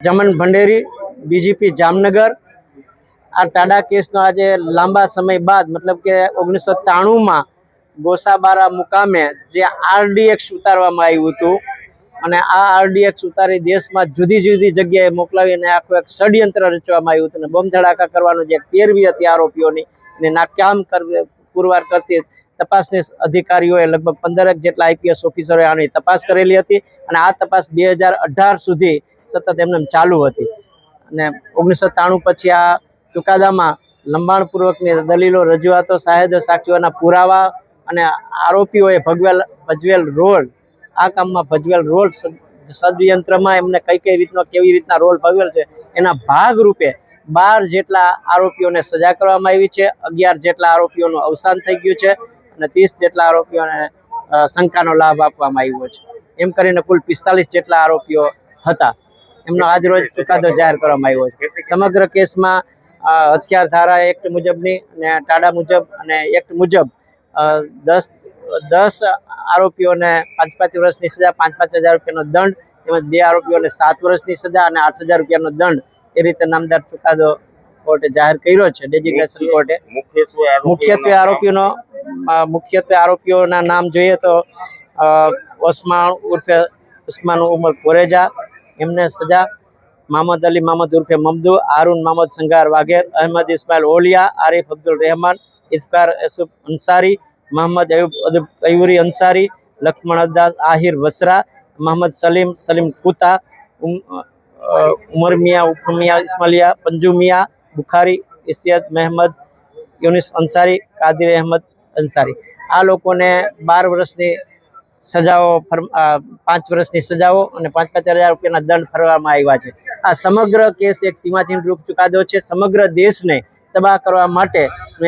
જમન Bhanderi BGP Jamnagar આ TADA કેસનો આજે લાંબા સમય બાદ મતલબ કે 1993 ગોસાબારા મુકામે જે આરડીએક્સ ઉતારવામાં આવ્યું હતું અને આ આરડીએક્સ ઉતારી દેશમાં જુદી જુદી જગ્યાએ મોકલાવીને આખું એક ષડયંત્ર રચવામાં આવ્યું હતું અને બોમ્બ ધડાકા કરવાનું જે પેરવી હતી આરોપીઓની અને નાકામ પુરવાર કરતી તપાસની અધિકારીઓએ લગભગ 15 જેટલા આઈપીએસ ઓફિસરોએ આની તપાસ કરેલી હતી અને આ તપાસ 2018 સુધી સતત એમને ચાલુ હતી અને 1993 પછી આ ચુકાદામાં લંબાણપૂર્વકની દલીલો, રજૂઆતો, સાહેદો, સાક્ષીઓના પુરાવા અને આરોપીઓએ ભજવેલ રોલ, આ કામમાં ભજવેલ રોલ, ષડયંત્રમાં એમને કેવી રીતના રોલ ભજવેલ છે એના ભાગરૂપે 12 જેટલા આરોપીઓને સજા કરવામાં આવી છે, 11 જેટલા આરોપીઓનું અવસાન થઈ ગયું છે અને 30 જેટલા આરોપીઓને શંકાનો લાભ આપવામાં આવ્યો છે. એમ કરીને કુલ 45 જેટલા આરોપીઓ હતા. એમનો આજરોજ ચુકાદો જાહેર કરવામાં આવ્યો છે. સમગ્ર કેસમાં હથિયાર ધારા એક્ટ મુજબની અને ટાડા મુજબ અને એક્ટ મુજબ 10 આરોપીઓને 5-5 વર્ષની સજા, 5-5 હજાર રૂપિયાનો દંડ, તેમજ 2 આરોપીઓને 7 વર્ષની સજા અને 8,000 રૂપિયાનો દંડ એ રીતે નામદાર ચુકાદો કોર્ટે જાહેર કર્યો છે. ડેઝિગ્નેશન કોર્ટે મુખ્યત્વે આરોપીઓના નામ જોઈએ તો ઓસમાન ઉર્ફે ઉસ્માન ઉમર કોરેજા, એમને સજા, મોહમ્મદ અલી મોહમ્મદ ઉર્ફે મમદુ, હારૂન મોહમ્મદ સંગાર વાઘેર, અહેમદ ઇસ્માઇલ ઓલિયા, આરિફ અબ્દુલ રહેમાન, ઇફકાર એસુફ અંસારી, મોહમ્મદ અયુરી અંસારી, લક્ષ્મણ અબ્દાસ આહિર વસરા, મોહમ્મદ સલીમ કુતા, ઉમર મિયા, ઉફ મિયા ઇસ્માલિયા, પંજુ મિયા બુખારી, ઇસ્તિયાદ મહેમદ યુનિસ અંસારી, કાદિર અહેમદ અંસારી, આ લોકોને 12 વર્ષની સજાઓ, 5 વર્ષની સજાઓ અને 5-5 હજાર રૂપિયાના દંડ ફરવામાં આવ્યા છે. આ સમગ્ર કેસ એક સીમાચિહ્ન રૂપ ચુકાદો છે. સમગ્ર દેશને તબાહ કરવા માટે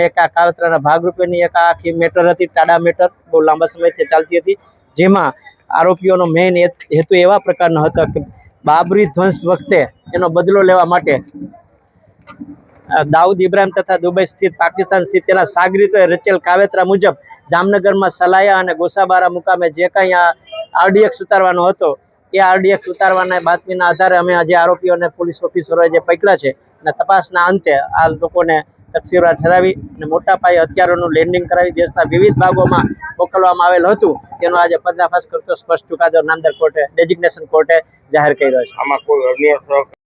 એક આ કાવતરાના ભાગરૂપેની એક આખી મેટર હતી. ટાડા મેટર બહુ લાંબા સમયથી ચાલતી હતી, જેમાં આરોપીઓનો મેઇન હેતુ એવા પ્રકારનો હતો કે બાબરી ધ્વંસ વખતે એનો બદલો લેવા માટે દાઉદ ઇબ્રાહિમ તથા દુબઈ સ્થિત પાકિસ્તાન સ્થિત તેના સાગરીતોએ રચેલ કાવતરા મુજબ જામનગરમાં સલાયા અને ગોસાબારા મુકામે જે કંઈ આ આરડીએક્સ ઉતારવાનો હતો એ આરડીએક્સ ઉતારવાના બાતમીના આધારે અમે આજે આરોપીઓને પોલીસ ઓફિસરોએ જે પકડ્યા છે અને તપાસના અંતે આ લોકોને તકસીરવાર ઠરાવી અને મોટા પાયે હથિયારોનું લેન્ડિંગ કરાવી દેશના વિવિધ ભાગોમાં મોકલવામાં આવેલ હતું તેનો આજે પર્દાફાશ કરતો સ્પષ્ટ ચુકાદો નામદાર કોર્ટે, ડેઝિગ્નેશન કોર્ટે જાહેર કર્યો છે. આમાં કોઈ અન્ય